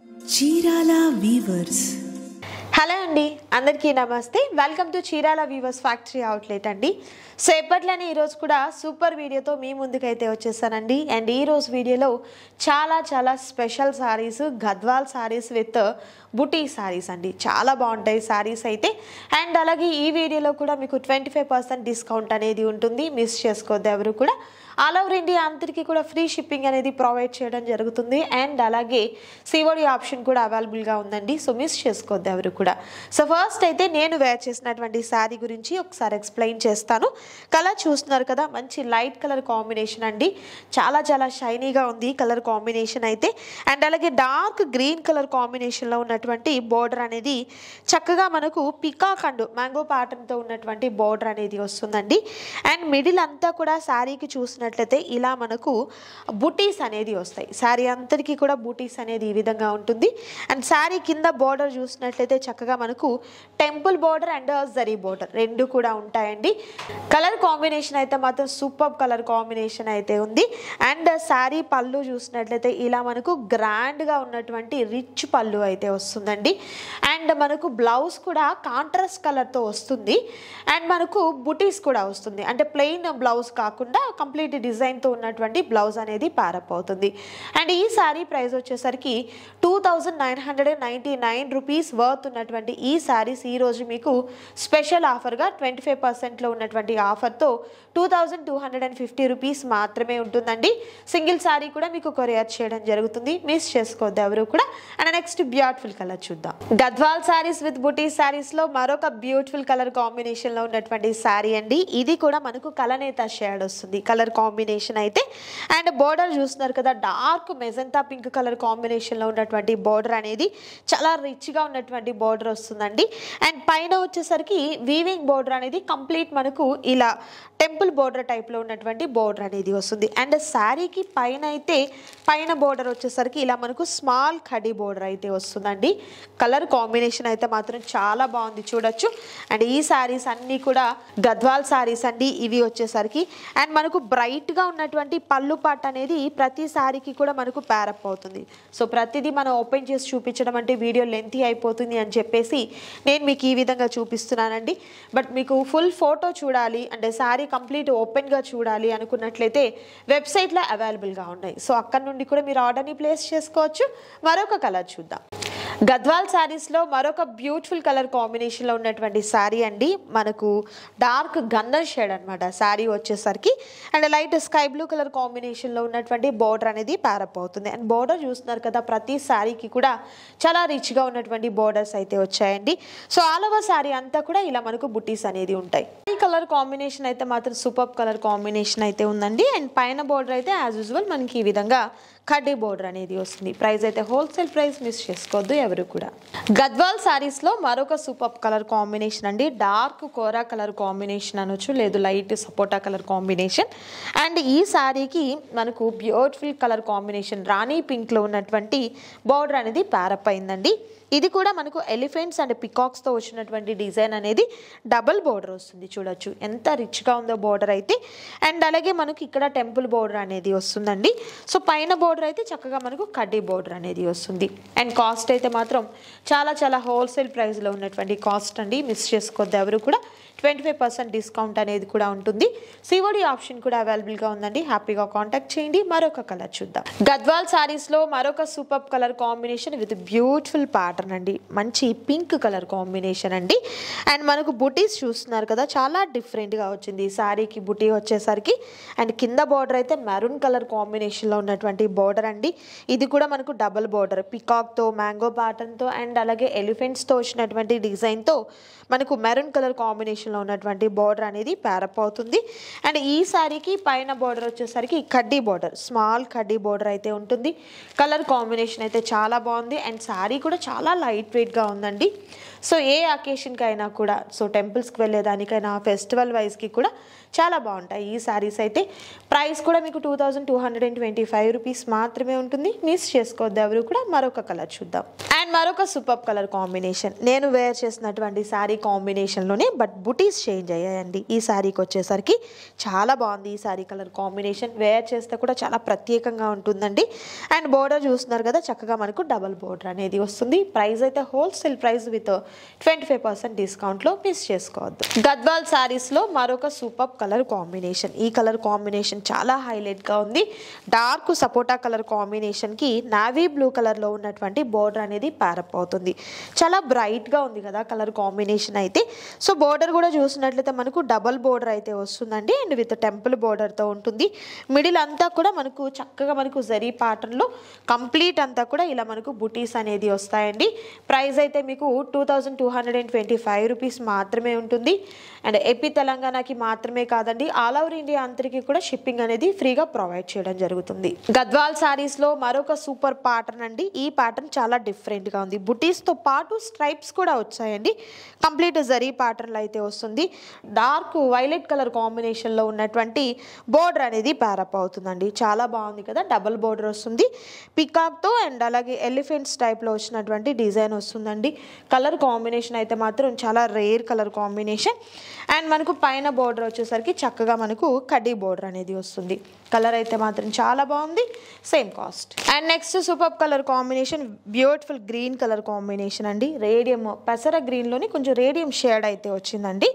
Chirala weavers. Hello అండి, అందరికీ నమస్తే. Welcome to Chirala weavers factory outlet అండి. సో ఎప్పట్లోనే ఈరోజు కూడా సూపర్ వీడియోతో మీ ముందుకైతే వచ్చేసానండి. అండ్ ఈరోజు వీడియోలో చాలా స్పెషల్ సారీస్, గద్వాల్ సారీస్ విత్ బుటీ సారీస్ అండి. చాలా బాగుంటాయి సారీస్ అయితే. అండ్ అలాగే ఈ వీడియోలో కూడా మీకు 25% డిస్కౌంట్ అనేది ఉంటుంది, మిస్ చేసుకోవద్దు ఎవరు కూడా. ఆల్ ఓవర్ ఇండియా అందరికీ కూడా ఫ్రీ షిప్పింగ్ అనేది ప్రొవైడ్ చేయడం జరుగుతుంది. అండ్ అలాగే సిఓడి ఆప్షన్ కూడా అవైలబుల్గా ఉందండి. సో మిస్ చేసుకోవద్దు ఎవరు కూడా. సో ఫస్ట్ అయితే నేను వేర్ చేసినటువంటి శారీ గురించి ఒకసారి ఎక్స్ప్లెయిన్ చేస్తాను. కలర్ చూస్తున్నారు కదా, మంచి లైట్ కలర్ కాంబినేషన్ అండి. చాలా షైనీగా ఉంది కలర్ కాంబినేషన్ అయితే. అండ్ అలాగే డార్క్ గ్రీన్ కలర్ కాంబినేషన్లో ఉన్నటువంటి బోర్డర్ అనేది చక్కగా మనకు పికాక్ అండ్ మ్యాంగో ప్యాటర్న్తో ఉన్నటువంటి బోర్డర్ అనేది వస్తుందండి. అండ్ మిడిల్ అంతా కూడా శారీకి చూసినట్లయితే ఇలా మనకు బుటీస్ అనేది వస్తాయి. శారీ అంతటికీ కూడా బుటీస్ అనేది ఈ విధంగా ఉంటుంది. అండ్ శారీ కింద బోర్డర్ చూసినట్లయితే చక్కగా మనకు temple border and zari border రెండు కూడా ఉంటాయండి. కలర్ కాంబినేషన్ అయితే మాత్రం సూపర్ కలర్ కాంబినేషన్ అయితే ఉంది. అండ్ శారీ పళ్ళు చూసినట్లయితే ఇలా మనకు గ్రాండ్గా ఉన్నటువంటి రిచ్ పళ్ళు అయితే వస్తుందండి. అండ్ మనకు బ్లౌజ్ కూడా కాంట్రాస్ట్ కలర్తో వస్తుంది. అండ్ మనకు బుటీస్ కూడా వస్తుంది. అంటే ప్లెయిన్ బ్లౌజ్ కాకుండా కంప్లీట్ డిజైన్తో ఉన్నటువంటి బ్లౌజ్ అనేది ప్యారప్ అవుతుంది. అండ్ ఈ శారీ ప్రైస్ వచ్చేసరికి 2999 రూపీస్ వర్త్ ఉన్నటువంటి ఈ శారీస్ ఈరోజు మీకు స్పెషల్ ఆఫర్గా 25%లో ఉన్నటువంటి ఆఫర్తో 2250 రూపీస్ మాత్రమే ఉంటుందండి. సింగిల్ శారీ కూడా మీకు కొరియర్ చేయడం జరుగుతుంది, మిస్ చేసుకోవద్దు ఎవరు కూడా. అండ్ నెక్స్ట్ బ్యూటిఫుల్ కలర్ చూద్దాం. గద్వాల్ శారీస్ విత్ బుటీ శారీస్లో మరొక బ్యూటిఫుల్ కలర్ కాంబినేషన్లో ఉన్నటువంటి శారీ అండి. ఇది కూడా మనకు కలనేత షేడ్ వస్తుంది కలర్ కాంబినేషన్ అయితే. అండ్ బోర్డర్ చూస్తున్నారు కదా, డార్క్ మెజంతా పింక్ కలర్ కాంబినేషన్లో ఉన్నటువంటి బోర్డర్ అనేది చాలా రిచ్గా ఉన్నటువంటి బోర్డర్ వస్తుందండి. అండ్ పైన వచ్చేసరికి వీవింగ్ బోర్డర్ అనేది కంప్లీట్ మనకు ఇలా టెంపుల్ బోర్డర్ టైప్లో ఉన్నటువంటి బోర్డర్ అనేది వస్తుంది. అండ్ శారీకి పైన అయితే పైన బోర్డర్ వచ్చేసరికి ఇలా మనకు స్మాల్ ఖడీ బోర్డర్ అయితే వస్తుందండి. కలర్ కాంబినేషన్ అయితే మాత్రం చాలా బాగుంది, చూడొచ్చు. అండ్ ఈ శారీస్ అన్నీ కూడా గద్వాల్ శారీస్ అండి ఇవి వచ్చేసరికి. అండ్ మనకు బ్రైట్గా ఉన్నటువంటి పళ్ళు పాట్ అనేది ప్రతి శారీకి కూడా మనకు ప్యారప్ అవుతుంది. సో ప్రతిదీ మనం ఓపెన్ చేసి చూపించడం అంటే వీడియో లెంతీ అయిపోతుంది అని చెప్పేసి నేను మీకు ఈ విధంగా చూపిస్తున్నానండి. బట్ మీకు ఫుల్ ఫోటో చూడాలి అంటే శారీ కంప్లీట్ ఓపెన్గా చూడాలి అనుకున్నట్లయితే వెబ్సైట్లో అవైలబుల్గా ఉన్నాయి. సో అక్కడ నుండి కూడా మీరు ఆర్డర్ని ప్లేస్ చేసుకోవచ్చు. మరొక కలర్ చూద్దాం. గద్వాల్ శారీస్లో మరొక బ్యూటిఫుల్ కలర్ కాంబినేషన్లో ఉన్నటువంటి శారీ అండి. మనకు డార్క్ గంధం షేడ్ అనమాట శారీ వచ్చేసరికి. And light sky blue colour కాంబినేషన్లో ఉన్నటువంటి బోర్డర్ అనేది ప్యారప్ అవుతుంది. అండ్ బోర్డర్ చూస్తున్నారు కదా, ప్రతి శారీకి కూడా చాలా రిచ్గా ఉన్నటువంటి బోర్డర్స్ అయితే వచ్చాయండి. సో ఆల్ ఓవర్ శారీ అంతా కూడా ఇలా మనకు బుటీస్ అనేది ఉంటాయి. ఈ కలర్ కాంబినేషన్ అయితే మాత్రం సూపర్ కలర్ కాంబినేషన్ అయితే ఉందండి. అండ్ పైన బోర్డర్ అయితే యాజ్ యూజువల్ మనకి ఈ విధంగా కడ్డీ బోర్డర్ అనేది వస్తుంది. ప్రైస్ అయితే హోల్సేల్ ప్రైస్, మిస్ చేసుకోవద్దు ఎవరు కూడా. గద్వాల్ శారీస్లో మరొక సూపర్ కలర్ కాంబినేషన్ అండి. డార్క్ కోరా కలర్ కాంబినేషన్ అనొచ్చు, లేదు light sapota colour combination. And ఈ శారీకి మనకు బ్యూటిఫుల్ కలర్ కాంబినేషన్ రాణి పింక్లో ఉన్నటువంటి బోర్డర్ అనేది ప్యారప్ అయిందండి. ఇది కూడా మనకు ఎలిఫెంట్స్ అండ్ పికాక్స్తో వచ్చినటువంటి డిజైన్ అనేది డబుల్ బోర్డర్ వస్తుంది, చూడొచ్చు ఎంత రిచ్గా ఉందో బోర్డర్ అయితే. అండ్ అలాగే మనకు ఇక్కడ టెంపుల్ బోర్డర్ అనేది వస్తుందండి. సో పైన బోర్డర్ అయితే చక్కగా మనకు కడ్డీ బోర్డర్ అనేది వస్తుంది. అండ్ కాస్ట్ అయితే మాత్రం చాలా హోల్సేల్ ప్రైస్లో ఉన్నటువంటి కాస్ట్ అండి, మిస్ చేసుకోవద్దు ఎవరు కూడా. 25% డిస్కౌంట్ అనేది కూడా ఉంటుంది. సిఓడి ఆప్షన్ కూడా అవైలబుల్గా ఉందండి, హ్యాపీగా కాంటాక్ట్ చేయండి. మరొక కలర్ చూద్దాం. గద్వాల్ శారీస్లో మరొక super colour combination with beautiful pattern అండి. మంచి పింక్ కలర్ కాంబినేషన్ అండి. అండ్ మనకు బుటీస్ చూస్తున్నారు కదా, చాలా డిఫరెంట్గా వచ్చింది ఈ శారీకి బుటీ వచ్చేసరికి. అండ్ కింద బోర్డర్ అయితే మెరూన్ కలర్ కాంబినేషన్లో ఉన్నటువంటి బోర్డర్ అండి. ఇది కూడా మనకు డబుల్ బోర్డర్ పికాక్తో మ్యాంగో ప్యాటర్న్తో అండ్ అలాగే ఎలిఫెంట్స్తో వచ్చినటువంటి డిజైన్తో మనకు మెరూన్ కలర్ కాంబినేషన్లో ఉన్నటువంటి బోర్డర్ అనేది ప్యారప్ అవుతుంది. అండ్ ఈ శారీకి పైన బోర్డర్ వచ్చేసరికి కడ్డీ బోర్డర్, స్మాల్ కడ్డీ బోర్డర్ అయితే ఉంటుంది. కలర్ కాంబినేషన్ అయితే చాలా బాగుంది. అండ్ శారీ కూడా చాలా లైట్ వెయిట్గా ఉందండి. సో ఏ అకేషన్కి అయినా కూడా, సో టెంపుల్స్కి వెళ్ళేదానికైనా ఫెస్టివల్ వైజ్కి కూడా చాలా బాగుంటాయి ఈ శారీస్ అయితే. ప్రైస్ కూడా మీకు 2225 రూపీస్ మాత్రమే ఉంటుంది, మిస్ చేసుకోవద్దు ఎవరు కూడా. మరొక కలర్ చూద్దాం. అండ్ అండ్ మరొక సూపర్ కలర్ కాంబినేషన్, నేను వేర్ చేసినటువంటి శారీ కాంబినేషన్లోనే బట్ బుటీస్ చేంజ్ అయ్యాయండి. ఈ శారీకి వచ్చేసరికి చాలా బాగుంది. ఈ శారీ కలర్ కాంబినేషన్ వేర్ చేస్తే కూడా చాలా ప్రత్యేకంగా ఉంటుందండి. అండ్ బోర్డర్ చూస్తున్నారు కదా, చక్కగా మనకు డబల్ బోర్డర్ అనేది వస్తుంది. ప్రైస్ అయితే హోల్సేల్ ప్రైస్ విత్ 25% డిస్కౌంట్లో మిస్ చేసుకోవద్దు. గద్వాల్ శారీస్లో మరొక సూపర్ కలర్ కాంబినేషన్. ఈ కలర్ కాంబినేషన్ చాలా హైలైట్గా ఉంది. డార్క్ సపోటా కలర్ కాంబినేషన్కి నావీ బ్లూ కలర్లో ఉన్నటువంటి బోర్డర్ అనేది ప్యారప్ అవుతుంది. చాలా బ్రైట్గా ఉంది కదా కలర్ కాంబినేషన్ అయితే. సో బోర్డర్ కూడా చూసినట్లయితే మనకు డబల్ బోర్డర్ అయితే వస్తుందండి. అండ్ విత్ టెంపుల్ బోర్డర్తో ఉంటుంది. మిడిల్ అంతా కూడా మనకు చక్కగా మనకు జరీ ప్యాటర్న్లో కంప్లీట్ అంతా కూడా ఇలా మనకు బుటీస్ అనేది వస్తాయండి. ప్రైస్ అయితే మీకు 2225 రూపీస్ మాత్రమే ఉంటుంది. అండ్ ఏపీ తెలంగాణకి మాత్రమే కాదండి, ఆల్ ఓవర్ ఇండియా అంతరికి కూడా షిప్పింగ్ అనేది ఫ్రీగా ప్రొవైడ్ చేయడం జరుగుతుంది. గద్వాల్ శారీస్లో మరొక సూపర్ ప్యాటర్న్ అండి. ఈ ప్యాటర్న్ చాలా డిఫరెంట్గా ఉంది. బుటీస్తో పాటు స్ట్రైప్స్ కూడా వచ్చాయండి. కంప్లీట్ జరీ ప్యాటర్న్లో అయితే వస్తుంది. డార్క్ వైలెట్ కలర్ కాంబినేషన్లో ఉన్నటువంటి బోర్డర్ అనేది ప్యారప్ అవుతుందండి. చాలా బాగుంది కదా, డబల్ బోర్డర్ వస్తుంది పికాక్తో. అండ్ అలాగే ఎలిఫెంట్స్ టైప్లో వచ్చినటువంటి డిజైన్ వస్తుందండి. కలర్ కాంబినేషన్ అయితే మాత్రం చాలా రేర్ కలర్ కాంబినేషన్. అండ్ మనకు పైన బోర్డర్ వచ్చేసరికి చక్కగా మనకు కడ్డీ బోర్డర్ అనేది వస్తుంది. కలర్ అయితే మాత్రం చాలా బాగుంది, same cost. And next super colour combination, beautiful green colour combination అండి. రేడియం పెసర గ్రీన్లోని కొంచెం రేడియం షేడ్ అయితే వచ్చిందండి.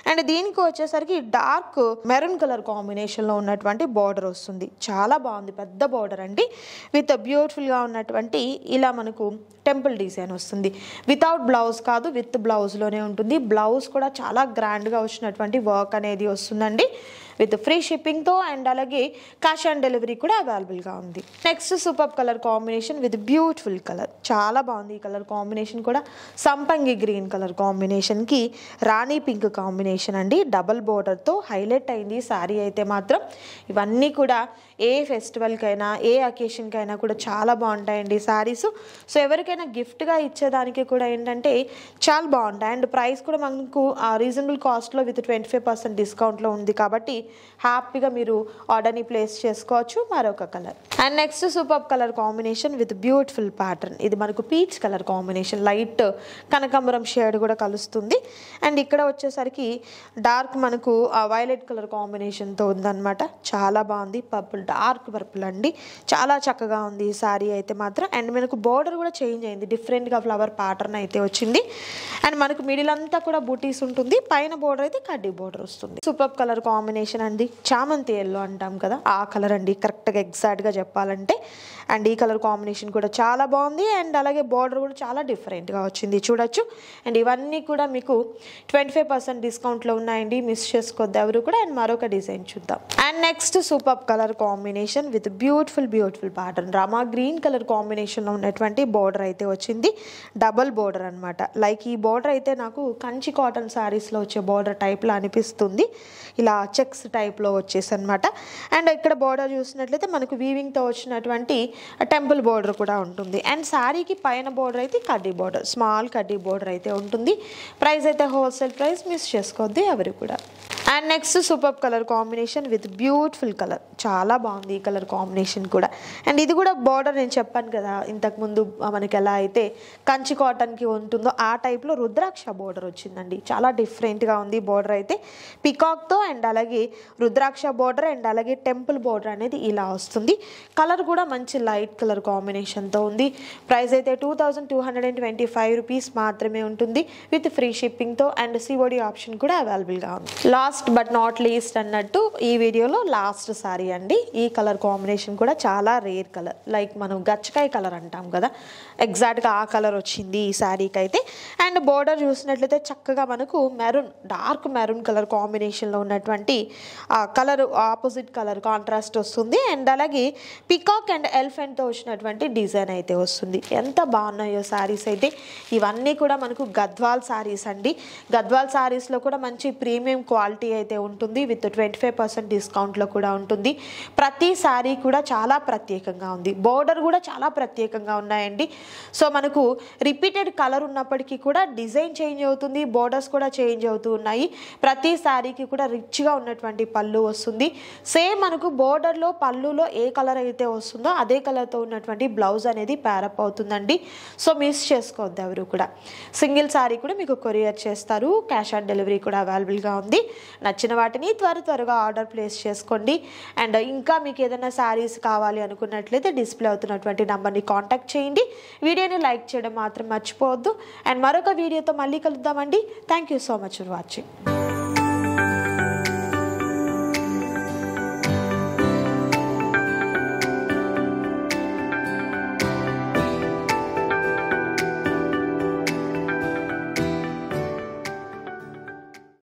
అండ్ దీనికి వచ్చేసరికి డార్క్ మెరూన్ కలర్ కాంబినేషన్లో ఉన్నటువంటి బోర్డర్ వస్తుంది. చాలా బాగుంది, పెద్ద బోర్డర్ అండి. విత్ బ్యూటిఫుల్గా ఉన్నటువంటి ఇలా మనకు టెంపుల్ డిజైన్ వస్తుంది. వితౌట్ బ్లౌజ్ కాదు, విత్ బ్లౌజ్లోనే ఉంటుంది. బ్లౌజ్ కూడా చాలా గ్రాండ్గా వచ్చినటువంటి వర్క్ అనేది వస్తుందండి. విత్ ఫ్రీ షిప్పింగ్తో అండ్ అలాగే క్యాష్ ఆన్ డెలివరీ కూడా అవైలబుల్గా ఉంది. Next super colour combination with beautiful colour, చాలా బాగుంది. ఈ కలర్ కాంబినేషన్ కూడా సంపంగి గ్రీన్ కలర్ కాంబినేషన్కి రాణి పింక్ కాంబినేషన్ అండి. డబల్ బోర్డర్తో హైలైట్ అయింది శారీ అయితే మాత్రం. ఇవన్నీ కూడా ఏ ఫెస్టివల్కైనా ఏ అకేషన్కైనా కూడా చాలా బాగుంటాయండి శారీస్. సో ఎవరికైనా గిఫ్ట్గా ఇచ్చేదానికి కూడా ఏంటంటే చాలా బాగుంటాయి. అండ్ ప్రైస్ కూడా మనకు రీజనబుల్ కాస్ట్లో విత్ 25% డిస్కౌంట్లో ఉంది కాబట్టి హ్యాపీగా మీరు ఆర్డర్ని ప్లేస్ చేసుకోవచ్చు. మరొక colour. And next super colour combination with beautiful pattern. ఇది మనకు పీచ్ కలర్ కాంబినేషన్, లైట్ కనకాంబరం షేడ్ కూడా కలుస్తుంది. అండ్ ఇక్కడ వచ్చేసరికి డార్క్ మనకు వైలెట్ కలర్ కాంబినేషన్తో ఉందన్నమాట. చాలా బాగుంది. పర్పుల్, డార్క్ పర్పుల్ అండి. చాలా చక్కగా ఉంది ఈ శారీ అయితే మాత్రం. అండ్ మనకు బోర్డర్ కూడా చేంజ్ అయింది, డిఫరెంట్గా ఫ్లవర్ ప్యాటర్న్ అయితే వచ్చింది. అండ్ మనకు మిడిల్ అంతా కూడా బూటీస్ ఉంటుంది. పైన బోర్డర్ అయితే కడ్డీ బోర్డర్ వస్తుంది. సూపర్ కలర్ కాంబినేషన్ అండి. చామంతి ఎల్లో అంటాం కదా, ఆ కలర్ అండి కరెక్ట్గా ఎగ్జాక్ట్గా చెప్పాలంటే. అండ్ ఈ కలర్ కాంబినేషన్ కూడా చాలా బాగుంది. అండ్ అలాగే బార్డర్ కూడా చాలా డిఫరెంట్గా వచ్చింది, చూడొచ్చు. అండ్ ఇవన్నీ కూడా మీకు 25% డిస్కౌంట్లో ఉన్నాయండి, మిస్ చేసుకోవద్దు ఎవరు కూడా. అండ్ మరొక డిజైన్ చూద్దాం. And next super colour combination with beautiful pattern, Rama green colour కాంబినేషన్లో ఉన్నటువంటి బార్డర్ అయితే వచ్చింది. డబల్ బార్డర్ అనమాట. లైక్ ఈ బార్డర్ అయితే నాకు కంచి కాటన్ శారీస్లో వచ్చే బార్డర్ టైప్లో అనిపిస్తుంది. ఇలా చెక్స్ టైప్లో వచ్చేసి అనమాట. అండ్ ఇక్కడ బార్డర్ చూసినట్లయితే మనకు వీవింగ్తో వచ్చినటువంటి టెంపుల్ బార్డర్ కూడా ఉంటుంది. అండ్ శారీకి పైన బార్డర్ అయితే కడ్డీ బార్డర్, స్మాల్ కడ్డీ బార్డర్ అయితే ఉంటుంది. ప్రైస్ అయితే హోల్సేల్ ప్రైస్, మిస్ చేసుకోవద్దు ఎవరు కూడా. And next super colour combination with beautiful colour, చాలా బాగుంది ఈ కలర్ కాంబినేషన్ కూడా. అండ్ ఇది కూడా బార్డర్ నేను చెప్పాను కదా ఇంతకుముందు మనకి ఎలా అయితే కంచి కాటన్కి ఉంటుందో ఆ టైప్లో రుద్రాక్ష బార్డర్ వచ్చిందండి. చాలా డిఫరెంట్గా ఉంది బార్డర్ అయితే, పికాక్తో. అండ్ అలాగే రుద్రాక్ష బార్డర్ అండ్ అలాగే టెంపుల్ బార్డర్ అనేది ఇలా వస్తుంది. కలర్ కూడా మంచి లైట్ కలర్ కాంబినేషన్తో ఉంది. ప్రైస్ అయితే 2225 రూపీస్ మాత్రమే ఉంటుంది విత్ ఫ్రీ షిప్పింగ్తో. అండ్ సిఓడి ఆప్షన్ కూడా అవైలబుల్గా ఉంది. లాస్ట్ బట్ నాట్ లీస్ట్ అన్నట్టు ఈ వీడియోలో లాస్ట్ సారీ అండి. ఈ కలర్ కాంబినేషన్ కూడా చాలా రేర్ కలర్, లైక్ మనం గచ్చకాయ కలర్ అంటాం కదా, ఎగ్జాక్ట్గా ఆ కలర్ వచ్చింది ఈ శారీకి అయితే. అండ్ బోర్డర్ చూసినట్లయితే చక్కగా మనకు మెరూన్, డార్క్ మెరూన్ కలర్ కాంబినేషన్లో ఉన్నటువంటి కలర్ ఆపోజిట్ కలర్ కాంట్రాస్ట్ వస్తుంది. అండ్ అలాగే పికాక్ అండ్ ఎలిఫెంట్తో వచ్చినటువంటి డిజైన్ అయితే వస్తుంది. ఎంత బాగున్నాయో శారీస్ అయితే. ఇవన్నీ కూడా మనకు గద్వాల్ శారీస్ అండి. గద్వాల్ శారీస్లో కూడా మంచి ప్రీమియం క్వాలిటీ క్వాలిటీ అయితే ఉంటుంది, విత్ 25% డిస్కౌంట్లో కూడా ఉంటుంది. ప్రతి శారీ కూడా చాలా ప్రత్యేకంగా ఉంది, బోర్డర్ కూడా చాలా ప్రత్యేకంగా ఉన్నాయండి. సో మనకు రిపీటెడ్ కలర్ ఉన్నప్పటికీ కూడా డిజైన్ చేంజ్ అవుతుంది, బోర్డర్స్ కూడా చేంజ్ అవుతూ ఉన్నాయి. ప్రతి శారీకి కూడా రిచ్గా ఉన్నటువంటి పళ్ళు వస్తుంది. సేమ్ మనకు బోర్డర్లో పళ్ళులో ఏ కలర్ అయితే వస్తుందో అదే కలర్తో ఉన్నటువంటి బ్లౌజ్ అనేది ప్యారప్ అవుతుందండి. సో మిస్ చేసుకోవద్దు ఎవరు కూడా. సింగిల్ శారీ కూడా మీకు కొరియర్ చేస్తారు, క్యాష్ ఆన్ డెలివరీ కూడా అవైలబుల్గా ఉంది. నచ్చిన వాటిని త్వరగా ఆర్డర్ ప్లేస్ చేసుకోండి. అండ్ ఇంకా మీకు ఏదైనా శారీస్ కావాలి అనుకున్నట్లయితే డిస్ప్లే అవుతున్నటువంటి నంబర్ని కాంటాక్ట్ చేయండి. వీడియోని లైక్ చేయడం మాత్రం మర్చిపోవద్దు. అండ్ మరొక వీడియోతో మళ్ళీ కలుద్దామండి. Thank you so much for watching.